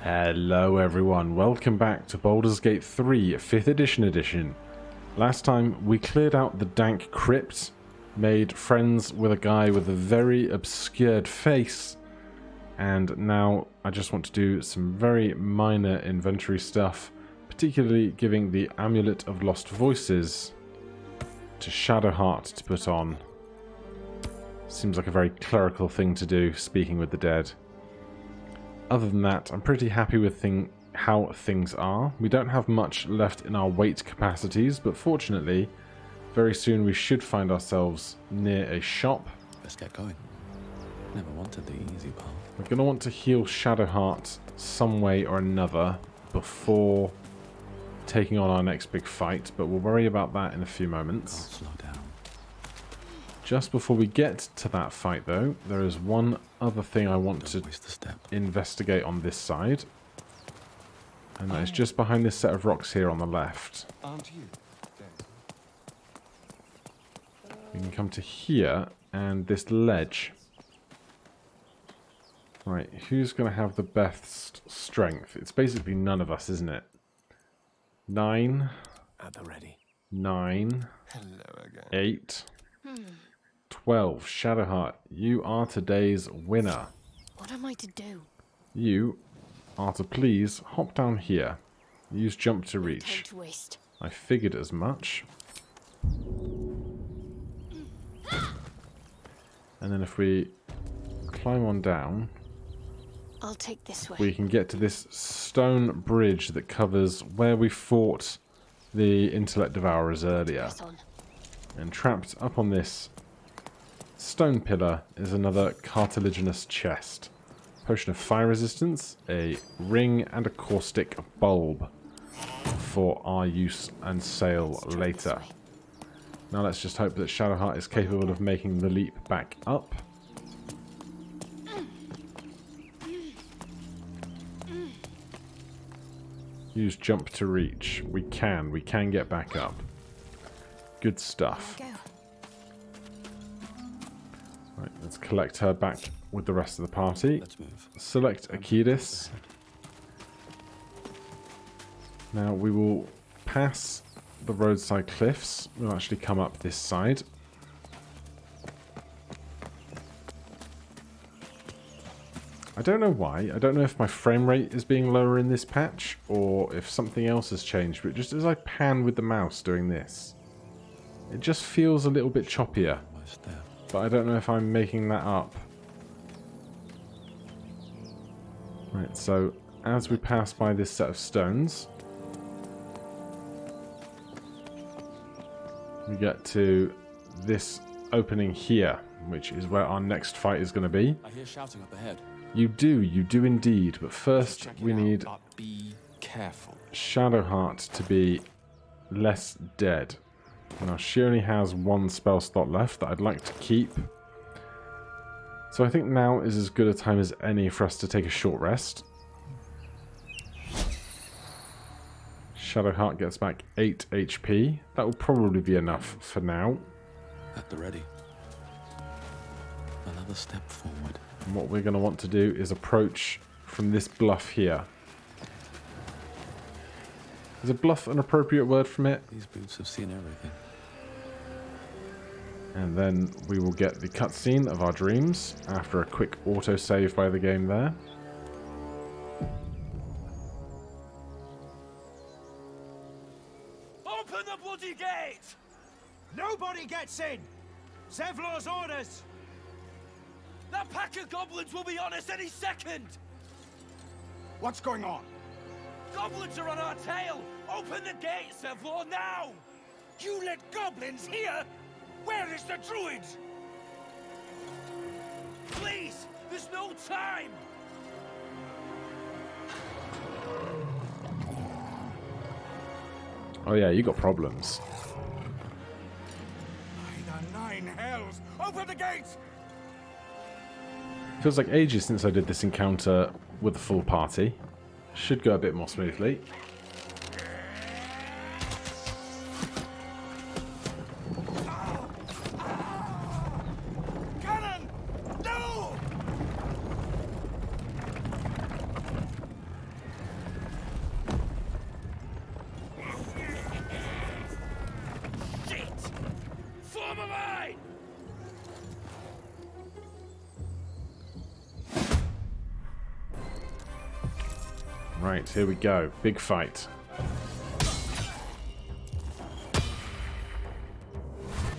Hello everyone, welcome back to Baldur's Gate 3 5th edition. Last time we cleared out the dank crypt, made friends with a guy with a very obscured face, and now I just want to do some very minor inventory stuff, particularly giving the Amulet of Lost Voices to Shadowheart to put on. Seems like a very clerical thing to do, speaking with the dead. Other than that, I'm pretty happy with how things are. We don't have much left in our weight capacities, but fortunately, very soon we should find ourselves near a shop. Let's get going. Never wanted the easy path. We're going to want to heal Shadowheart some way or another before taking on our next big fight, but we'll worry about that in a few moments. Slow down. Just before we get to that fight, though, there is one other thing I want to investigate on this side. And that is just behind this set of rocks here on the left. Aren't you? We can come to here and this ledge. Right, who's going to have the best strength? It's basically none of us, isn't it? 9. At the ready. 9. Hello again. 8. 12. Shadowheart, you are today's winner. What am I to do? You are to please hop down here. Use jump to reach. Time to waste. I figured as much. And then if we climb on down, I'll take this way. we can get to this stone bridge that covers where we fought the Intellect Devourers earlier. Press on. And trapped up on this stone pillar is another cartilaginous chest. Potion of fire resistance, a ring, and a caustic bulb for our use and sale Let's try this later. way. Now let's just hope that Shadowheart is capable of making the leap back up. Use jump to reach. We can get back up. Good stuff. There we go. Right, let's collect her back with the rest of the party. Let's move. Select Akidis. Now we will pass the roadside cliffs. We'll actually come up this side. I don't know why. I don't know if my frame rate is being lower in this patch or if something else has changed, but just as I pan with the mouse doing this, it just feels a little bit choppier. My step. But I don't know if I'm making that up. Right, so as we pass by this set of stones, we get to this opening here, which is where our next fight is going to be. I hear shouting up ahead. You do indeed, but first we need But be careful. Shadowheart to be less dead. Now, she only has one spell slot left that I'd like to keep. So I think now is as good a time as any for us to take a short rest. Shadowheart gets back 8 HP. That will probably be enough for now. At the ready. Another step forward. And what we're going to want to do is approach from this bluff here. Is a bluff an appropriate word from it? These boots have seen everything. And then we will get the cutscene of our dreams after a quick autosave by the game there. Open the bloody gate! Nobody gets in! Zevlor's orders! That pack of goblins will be on us any second! What's going on? Goblins are on our tail! Open the gate, Zevlor, now! You let goblins here? Where is the druid? Please! There's no time! Oh yeah, you got problems. By the 9 hells! Open the gates! Feels like ages since I did this encounter with the full party. Should go a bit more smoothly. Right, here we go. Big fight.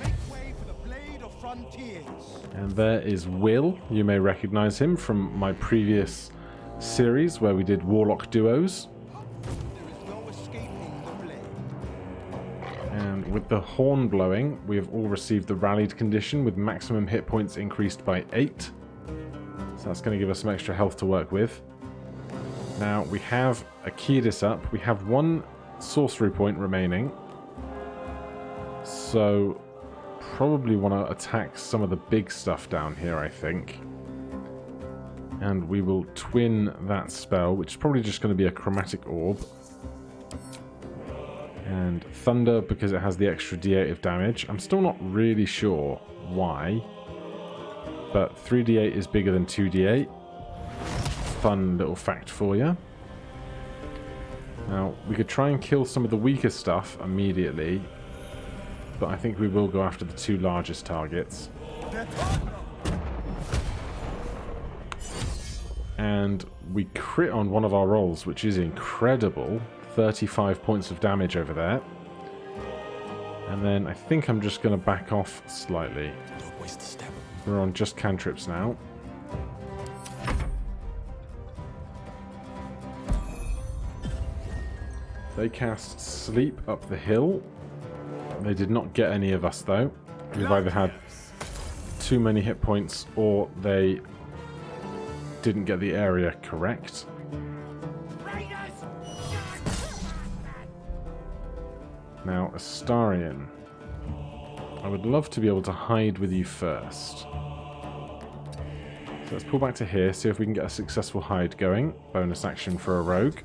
Make way for the blade of frontiers. And there is Wyll. You may recognize him from my previous series where we did Warlock duos. There is no escaping the blade. And with the horn blowing, we have all received the rallied condition with maximum hit points increased by 8. So that's going to give us some extra health to work with. Now we have a key this up. We have 1 sorcery point remaining. So probably want to attack some of the big stuff down here, I think. And we will twin that spell, which is probably just going to be a chromatic orb. And thunder because it has the extra d8 of damage. I'm still not really sure why. But 3d8 is bigger than 2d8. Fun little fact for you. Now, we could try and kill some of the weaker stuff immediately, but I think we will go after the 2 largest targets. And we crit on one of our rolls, which is incredible. 35 points of damage over there. And then I think I'm just going to back off slightly. Don't waste a step. We're on just cantrips now. They cast Sleep up the hill. They did not get any of us, though. We've either had too many hit points or they didn't get the area correct. Now, Astarion. I would love to be able to hide with you first. So let's pull back to here, see if we can get a successful hide going. Bonus action for a rogue.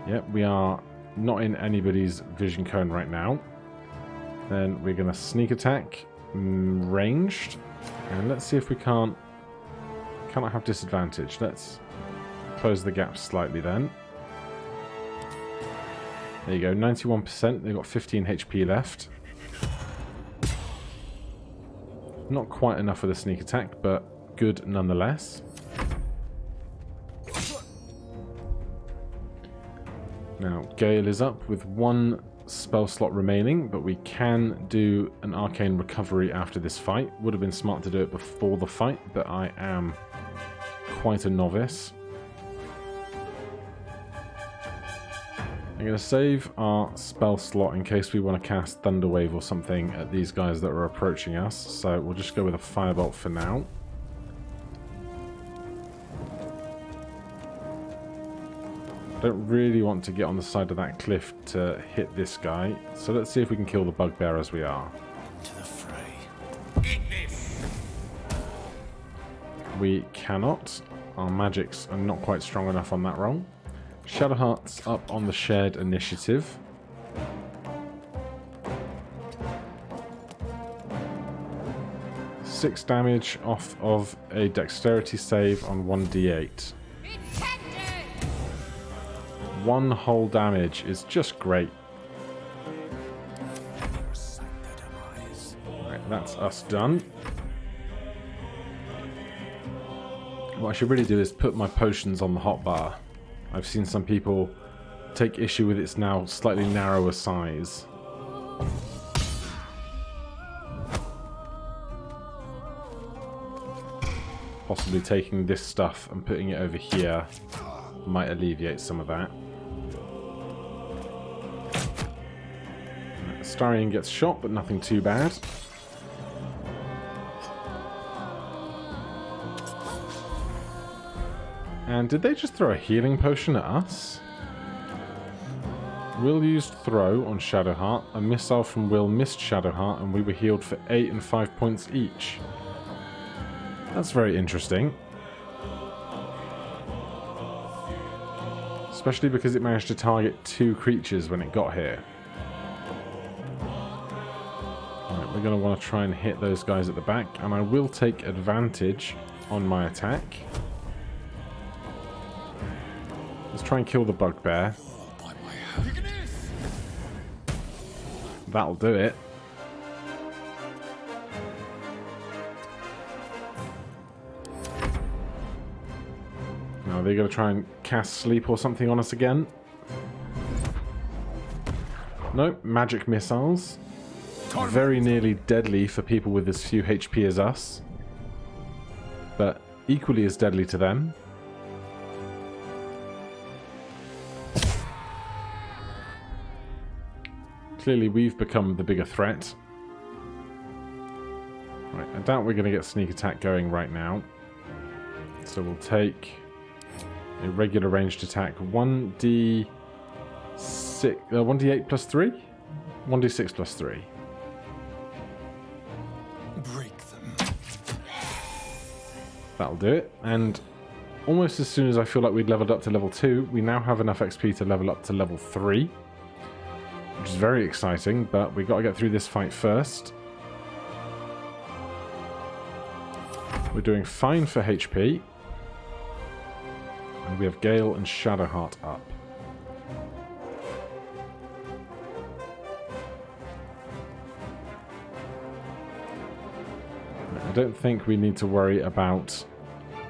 Yep, we are not in anybody's vision cone right now. Then we're going to sneak attack, ranged, and let's see if we cannot have disadvantage. Let's close the gap slightly then. There you go, 91%. They've got 15 HP left. Not quite enough with a sneak attack, but good nonetheless. Now, Gale is up with 1 spell slot remaining, but we can do an arcane recovery after this fight. Would have been smart to do it before the fight, but I am quite a novice. I'm going to save our spell slot in case we want to cast Thunder Wave or something at these guys that are approaching us, so we'll just go with a Firebolt for now. Don't really want to get on the side of that cliff to hit this guy, so let's see if we can kill the bugbear as we are. To the fray. Eat this. We cannot. Our magics are not quite strong enough on that roll. Shadowheart's up on the shared initiative. Six damage off of a dexterity save on 1d8. 1 whole damage is just great. Right, that's us done. What I should really do is put my potions on the hotbar. I've seen some people take issue with its now slightly narrower size. Possibly taking this stuff and putting it over here might alleviate some of that. Astarion gets shot, but nothing too bad. And did they just throw a healing potion at us? Wyll used throw on Shadowheart. A missile from Wyll missed Shadowheart, and we were healed for 8 and 5 points each. That's very interesting. Especially because it managed to target 2 creatures when it got here. Right, we're going to want to try and hit those guys at the back, and I will take advantage on my attack. Let's try and kill the bugbear. That'll do it. Now, are they going to try and cast sleep or something on us again? Nope, magic missiles. Very nearly deadly for people with as few HP as us. But equally as deadly to them. Clearly we've become the bigger threat. Right, I doubt we're going to get sneak attack going right now. So we'll take a regular ranged attack. 1d8 plus 3? 1d6 plus 3. Break them. That'll do it. And almost as soon as I feel like we'd leveled up to level 2, we now have enough XP to level up to level 3. Which is very exciting, but we've got to get through this fight first. We're doing fine for HP. And we have Gale and Shadowheart up. I don't think we need to worry about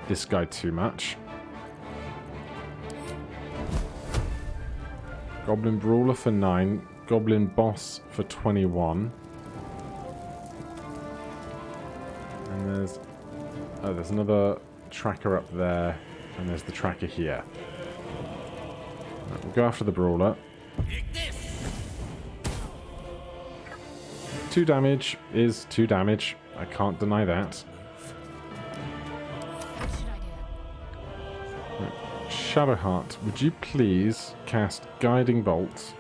this guy too much. Goblin Brawler for 9. Goblin Boss for 21. And there's another tracker up there. And there's the tracker here. Right, we'll go after the Brawler. 2 damage is 2 damage. I can't deny that. What should I do? Right. Shadowheart, would you please cast Guiding Bolt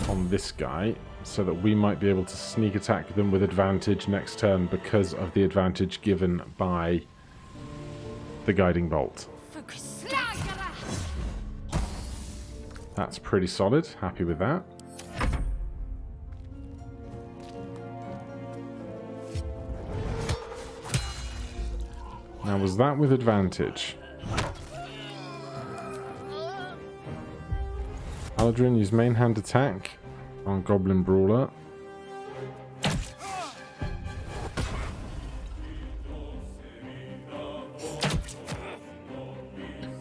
on this guy so that we might be able to sneak attack them with advantage next turn because of the advantage given by the Guiding Bolt. That's pretty solid. Happy with that. Now, was that with advantage? Aldrin, use main hand attack on Goblin Brawler.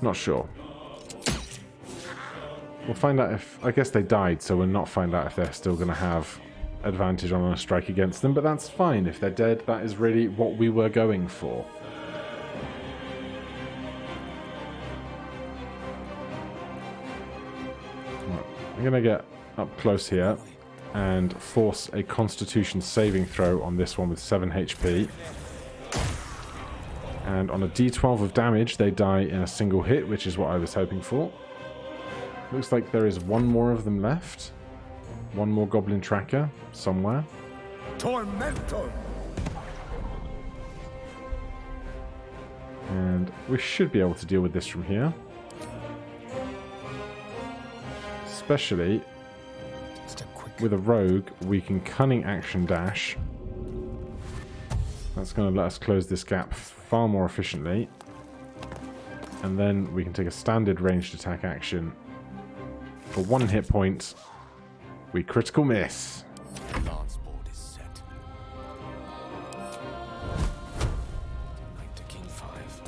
Not sure. We'll find out if... I guess they died, so we'll not find out if they're still going to have advantage on a strike against them, but that's fine. If they're dead, that is really what we were going for. Right, I'm going to get up close here and force a Constitution saving throw on this one with 7 HP. And on a d12 of damage, they die in a single hit, which is what I was hoping for. Looks like there is one more of them left. One more Goblin Tracker somewhere. Tormentor. And we should be able to deal with this from here. Especially with a rogue, we can Cunning Action Dash. That's going to let us close this gap far more efficiently. And then we can take a standard ranged attack action. For 1 hit point, we critical miss. Lance board is set. Knight to King 5.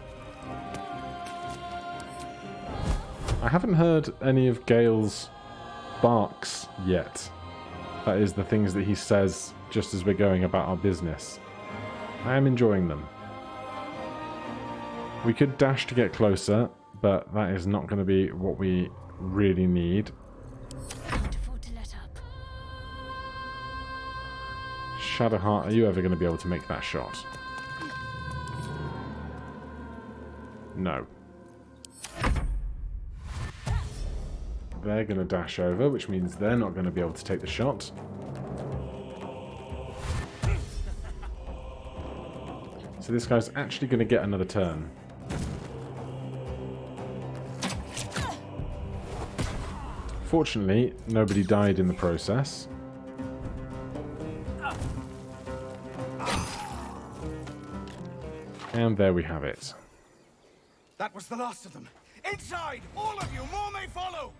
I haven't heard any of Gale's barks yet. That is the things that he says just as we're going about our business. I am enjoying them. We could dash to get closer, but that is not going to be what we really need. Can't afford to let up. Shadowheart, are you ever going to be able to make that shot? No. They're going to dash over, which means they're not going to be able to take the shot. So this guy's actually going to get another turn. Fortunately, nobody died in the process. And there we have it. That was the last of them. Inside! All of you! More may follow!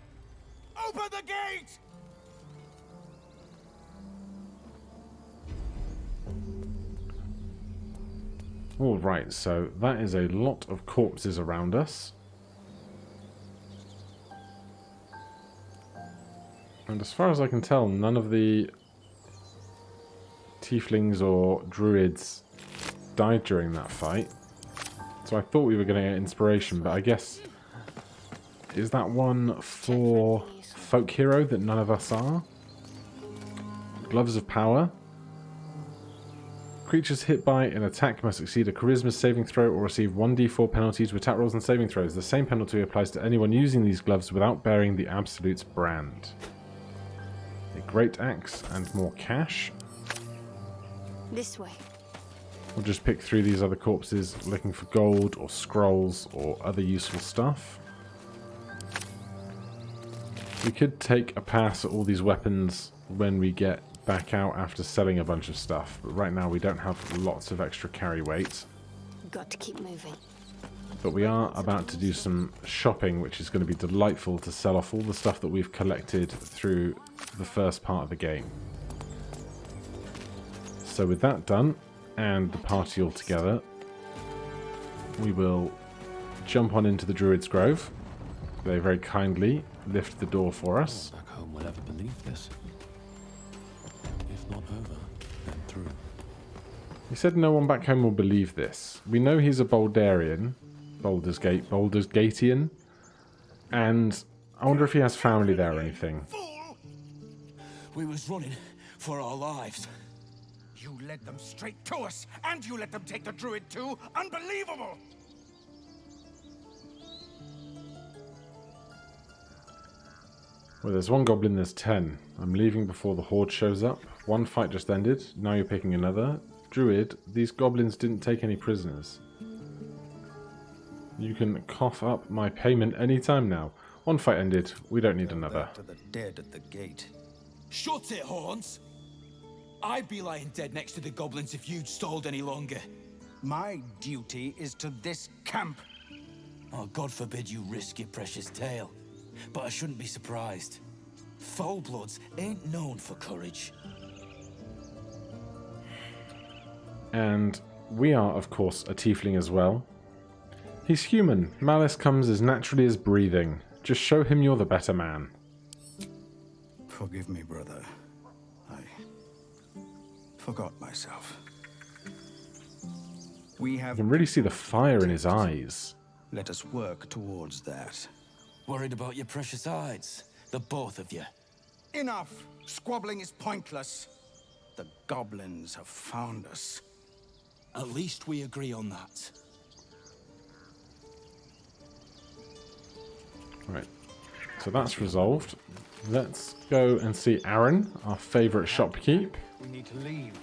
Open the gate! Alright, so that is a lot of corpses around us. And as far as I can tell, none of the Tieflings or Druids died during that fight. So I thought we were going to get inspiration, but I guess... Is that one for Folk Hero that none of us are? Gloves of Power. Creatures hit by an attack must succeed a Charisma saving throw or receive 1d4 penalty to attack rolls and saving throws. The same penalty applies to anyone using these gloves without bearing the Absolute's brand. A Great Axe and more cash. This way. We'll just pick through these other corpses looking for gold or scrolls or other useful stuff. We could take a pass at all these weapons when we get back out after selling a bunch of stuff, but right now we don't have lots of extra carry weight. Got to keep moving. But we are about to do some shopping, which is going to be delightful to sell off all the stuff that we've collected through the first part of the game. So with that done, and the party all together, we will jump on into the Druid's Grove. They very kindly lift the door for us. Back home will ever believe this. If not over, then through. He said no one back home will believe this. We know he's a Baldurian, Baldur's Gatian, and I wonder if he has family there or anything. Fool! We was running for our lives. You led them straight to us, and you let them take the druid too? Unbelievable! Well, there's one goblin, there's 10. I'm leaving before the horde shows up. One fight just ended, now you're picking another. Druid, these goblins didn't take any prisoners. You can cough up my payment anytime now. One fight ended, we don't need another. To the dead at the gate. Shut it, Horns! I'd be lying dead next to the goblins if you'd stalled any longer. My duty is to this camp. Oh, God forbid you risk your precious tail. But I shouldn't be surprised. Foulbloods ain't known for courage. And we are, of course, a tiefling as well. He's human. Malice comes as naturally as breathing. Just show him you're the better man. Forgive me, brother. I forgot myself. We have... You can really see the fire in his eyes. Let us work towards that. Worried about your precious hides? The both of you. Enough! Squabbling is pointless. The goblins have found us. At least we agree on that. Right. So that's resolved. Let's go and see Aaron, our favourite shopkeep. We need to leave.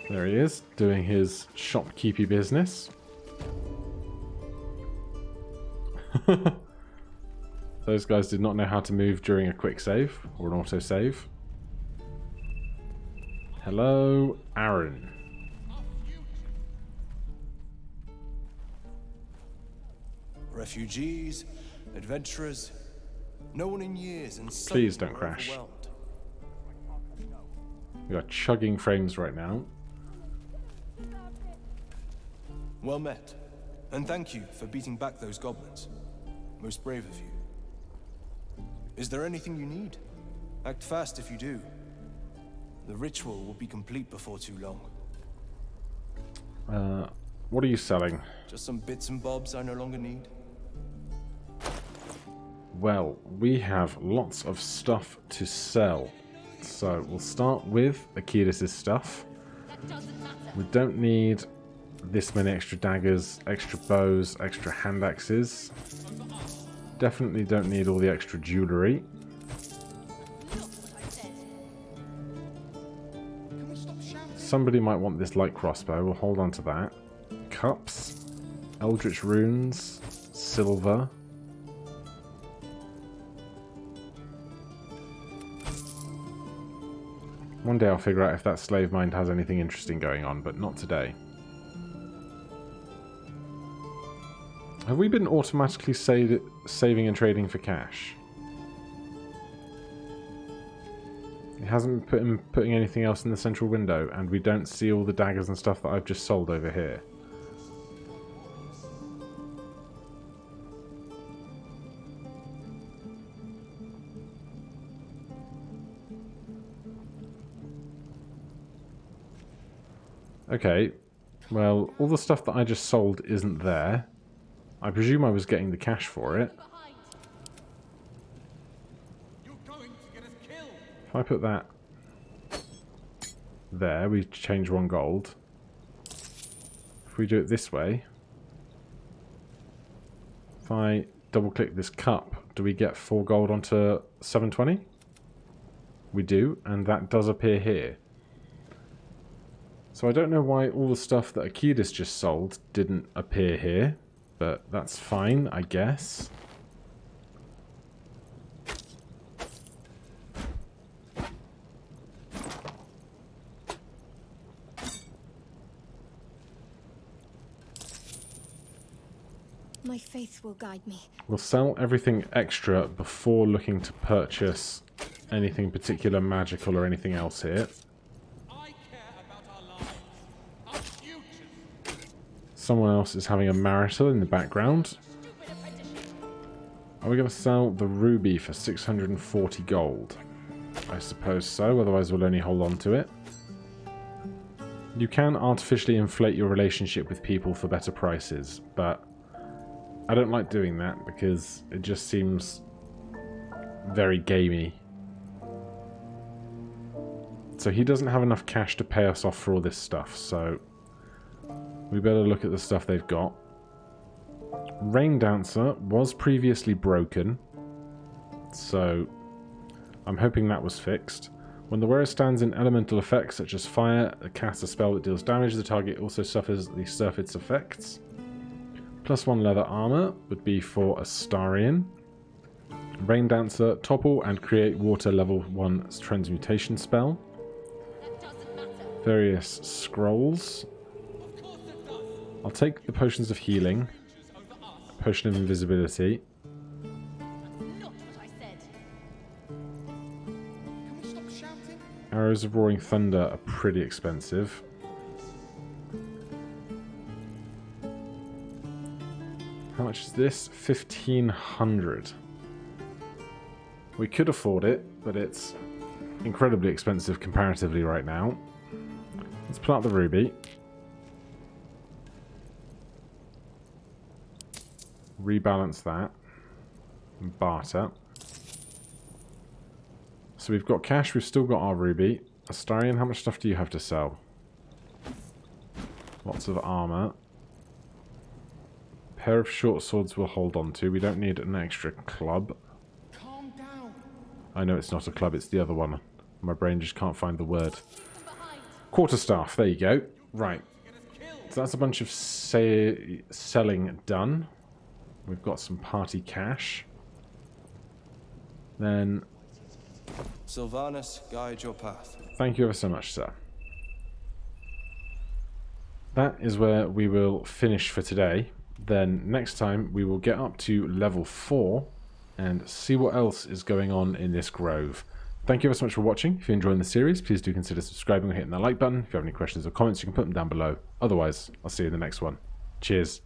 There he is, doing his shopkeepy business. Those guys did not know how to move during a quick save, or an auto save. Hello, Aaron. Refugees, adventurers, no one in years, and Please don't crash. We are chugging frames right now. Well met, and thank you for beating back those goblins. Most brave of you. Is there anything you need? Act fast if you do. The ritual will be complete before too long. What are you selling? Just some bits and bobs I no longer need. Well, we have lots of stuff to sell. So we'll start with Achilles' stuff. We don't need this many extra daggers, extra bows, extra hand axes. Definitely don't need all the extra jewellery. Somebody might want this light crossbow, we'll hold on to that. Cups, eldritch runes, silver. One day I'll figure out if that slave mind has anything interesting going on, but not today. Have we been automatically saving and trading for cash? It hasn't been putting anything else in the central window, and we don't see all the daggers and stuff that I've just sold over here. Okay, well, all the stuff that I just sold isn't there. I presume I was getting the cash for it. If I put that there, we change 1 gold. If we do it this way, if I double click this cup, do we get 4 gold onto 720? We do, and that does appear here. So I don't know why all the stuff that Akidis just sold didn't appear here, but that's fine, I guess. My faith will guide me. We'll sell everything extra before looking to purchase anything particular magical or anything else here. Someone else is having a marital in the background. Are we going to sell the ruby for 640 gold? I suppose so, otherwise we'll only hold on to it. You can artificially inflate your relationship with people for better prices, but I don't like doing that because it just seems very gamey. So he doesn't have enough cash to pay us off for all this stuff, so we better look at the stuff they've got. Rain Dancer was previously broken, so I'm hoping that was fixed. When the wearer stands in elemental effects such as fire, casts a spell that deals damage, the target also suffers the surface effects. +1 leather armor would be for Astarion. Rain Dancer, topple and create water level 1 transmutation spell. Various scrolls. I'll take the potions of healing, potion of invisibility. Arrows of roaring thunder are pretty expensive. How much is this? 1,500. We could afford it, but it's incredibly expensive comparatively right now. Let's pull out the ruby. Rebalance that. And barter. So we've got cash, we've still got our ruby. Astarion, how much stuff do you have to sell? Lots of armor. Pair of short swords we'll hold on to. We don't need an extra club. Calm down. I know it's not a club, it's the other one. My brain just can't find the word. Quarterstaff, there you go. Right. So that's a bunch of selling done. We've got some party cash. Then... Sylvanus, guide your path. Thank you ever so much, sir. That is where we will finish for today. Then next time we will get up to level 4 and see what else is going on in this grove. Thank you ever so much for watching. If you're enjoying the series, please do consider subscribing or hitting that like button. If you have any questions or comments, you can put them down below. Otherwise, I'll see you in the next one. Cheers.